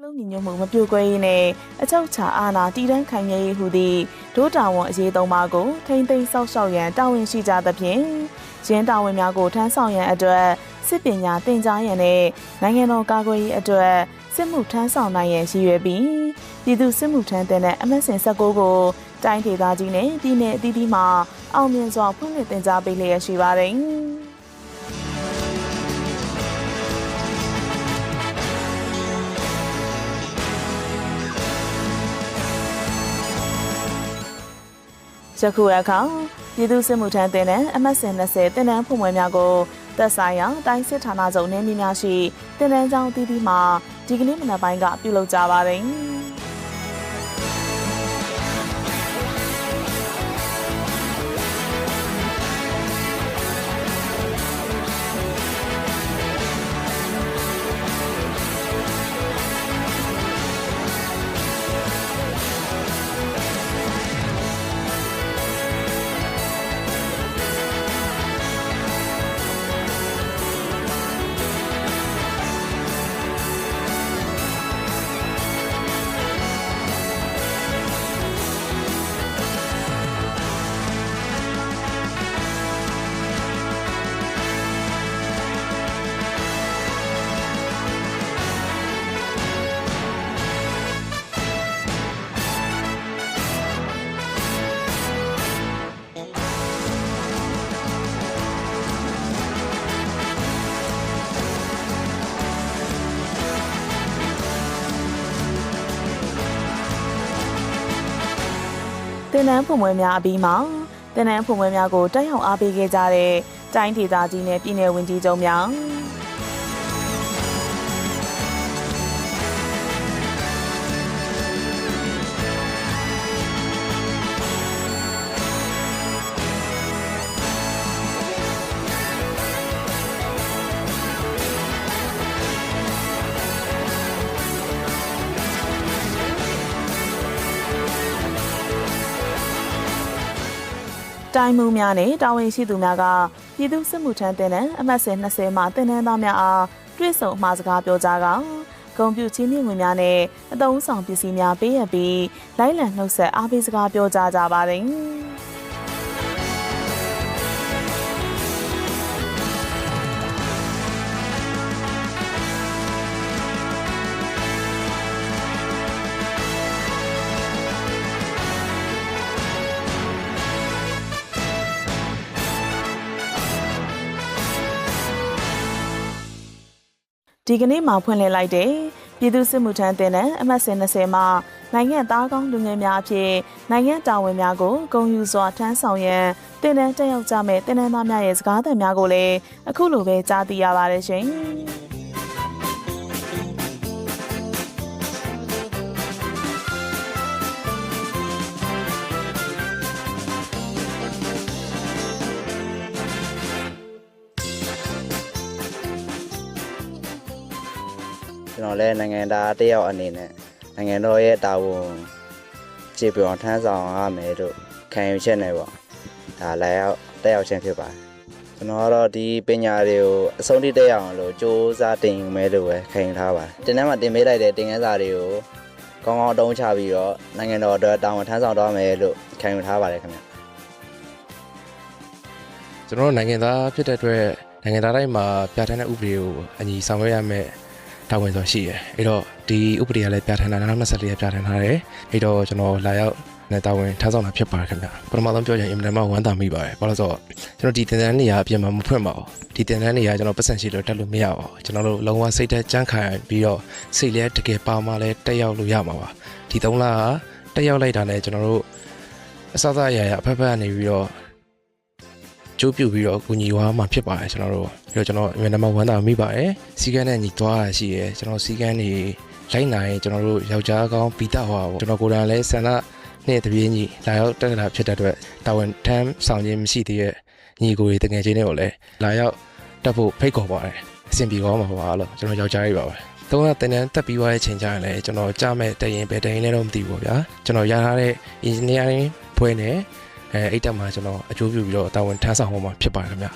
လုံးညီညွတ်မှုမပြိုကွဲရေးနဲ့အချုပ်ချာအာဏာတည်တံ့ခိုင်မြဲရေးဟူသည့်ဒို့တာဝန်အရေးသုံးပါးကိုထိမ့်သိမ်းဆောက်ရှောက်ရန်တာဝန်ရှိကြသဖြင့်ရင်းတာဝန်များကိုထမ်းဆောင်ရန်အတွက်စစ်ပညာသင်ကြားရန်နဲ့နိုင်ငံတော်ကာကွယ်ရေးအတွက်စစ်မှုထမ်းဆောင်နိုင်ရန်ရည်ရွယ်ပြီးပြည်သူစစ်မှုထမ်းတဲ့အမတ်စဉ်16ကိုတိုင်းဒေသကြီးနဲ့ပြည်내အသီးသီးမှာအောင်မြင်စွာဖွင့်လှစ်သင်ကြားပေးလျက်ရှိပါတယ်။ယခုအခါပြည်သူစစ်မှုထမ်းတဲ့အမတ်စဉ်20တင်နန်းဖွင့်ပွဲများကိုသက်ဆိုင်ရာတိုင်းစစ်ဌာနချုပ်နေပြည်တော်ရှိတင်နန်းကျောင်းအသီးသီးမှာဒီကနေ့မနက်ပိုင်းကပြုလုပ်ကြပါတယ်။တင်နန်းဖွင့်ပွဲများအပြီးမှာတင်နန်းဖွင့်ပွဲများကိုတက်ရောက်အားပေးခဲ့ကြတဲ့တိုင်းဒေသကြီးနဲ့ပြည်내ဝန်ကြီးချုပ်များတိုင်းမှုများနဲ့တာဝန်ရှိသူများကပြည်သူစစ်မှုထမ်းတဲ့အမတ်စဉ်20မှာတင်နန်းသားများအားတွေ့ဆုံအမှာစကားပြောကြားကဂုဏ်ပြုချင်းမြင့်ဝင်များနဲ့အသုံးဆောင်ပစ္စည်းများပေးအပ်ပြီးလိုက်လံနှုတ်ဆက်အားပေးစကားပြောကြားကြပါတယ်။ဒီကနေ့မှဖွင့်လှစ်လိုက်တဲ့ပြည်သူစစ်မှုထမ်းတဲ့အမတ်စဉ်20မှာနိုင်ငံသားကောင်းလူငယ်များအဖြစ်နိုင်ငံတာဝန်များကိုဂုဏ်ယူစွာထမ်းဆောင်ရန်တင်နန်းတက်ရောက်ကြမဲ့တင်နန်းသားများရဲ့စကားသံများကိုလည်းအခုလိုပဲကြားသိရပါတယ်ရှင်။ကျွန်တော်လည်းနိုင်ငံသားတယောက်အနေနဲ့နိုင်ငံတော်ရဲ့တာဝန်ခြေပြောင်းထမ်းဆောင်ရမယ်လို့ခံယူချက်နဲ့ပေါ့ဒါလည်းတက်ရောက်ခြင်းဖြစ်ပါတယ်ကျွန်တော်ကတော့ဒီပညာတွေကိုအဆုံးထိတက်အောင်လို့စ조사တင်ယူမယ်လို့ပဲခံယူထားပါတယ်တင်ထဲမှာတင်ပေးလိုက်တဲ့တင်ခန်းစာတွေကိုကောင်းကောင်းအသုံးချပြီးတော့နိုင်ငံတော်အတွက်တာဝန်ထမ်းဆောင်တော့မယ်လို့ခံယူထားပါတယ်ခင်ဗျကျွန်တော်နိုင်ငံသားဖြစ်တဲ့အတွက်နိုင်ငံသားတိုင်းမှာပြဋ္ဌာန်းတဲ့ဥပဒေကိုအညီဆောင်ရွက်ရမယ်တာဝန်ဆိုရှိရယ်အဲ့တော့ဒီဥပဒေကလည်းပြဋ္ဌာန်းတာ2024ရက်ပြဋ္ဌာန်းထားတယ်အဲ့တော့ကျွန်တော်လာရောက်နဲ့တာဝန်ထမ်းဆောင်တာဖြစ်ပါတယ်ခင်ဗျပထမဆုံးပြောရင်အင်မတန်မှဝမ်းသာမိပါတယ်ဘာလို့ဆိုတော့ကျွန်တော်ဒီတင်တန်းနေရာအပြင်မှာမဖွင့်ပါဘူးဒီတင်တန်းနေရာကျွန်တော်ပတ်စံရှိလို့တက်လို့မရပါဘူးကျွန်တော်တို့လုံးဝစိတ်သက်ကြမ်းခံပြီးတော့စိတ်လည်းတကယ်ပါမှလည်းတက်ရောက်လို့ရမှာပါဒီ3လကတက်ရောက်လိုက်တာနဲ့ကျွန်တော်တို့အစအအရာအဖက်ဖက်ကနေပြီးတော့ကျိုးပြူပြီးတော့ကူညီဝါမှာဖြစ်ပါတယ်ကျွန်တော်တို့ပြီးတော့ကျွန်တော်အမြဲတမ်းဝမ်းသာမိပါတယ်စီကန်းနဲ့ညီသွားတာရှိရယ်ကျွန်တော်စီကန်းနေလိုက်နိုင်ကျွန်တော်တို့ယောက်ျားကောင်းပီတာဟွာပေါ့ကျွန်တော်ကိုယ်တိုင်လည်းဆန္ဒနဲ့တပြေးညီလာရောက်တက်လာဖြစ်တဲ့အတွက်တာဝန်ထမ်းဆောင်ခြင်းမရှိသေးတဲ့ညီကိုတွေတကယ်ချင်းတွေကိုလည်းလာရောက်တက်ဖို့ဖိတ်ခေါ်ပါတယ်အဆင်ပြေသွားမှာပါလို့ကျွန်တော်ယောက်ျားကြီးပါပဲတော့တင်တန်းတက်ပြီးသွားတဲ့ချိန်ကျရင်လည်းကျွန်တော်ကြားမဲ့တရင်ပဲတရင်လည်းတော့မသိဘူးဗျာကျွန်တော်ရထားတဲ့ engineering ဖွဲ့နဲ့အဲ့တက်မှာကျွန်တော်အကျိုးပြုပြီးတော့တာဝန်ထမ်းဆောင်မှာဖြစ်ပါတယ်ခင်ဗျ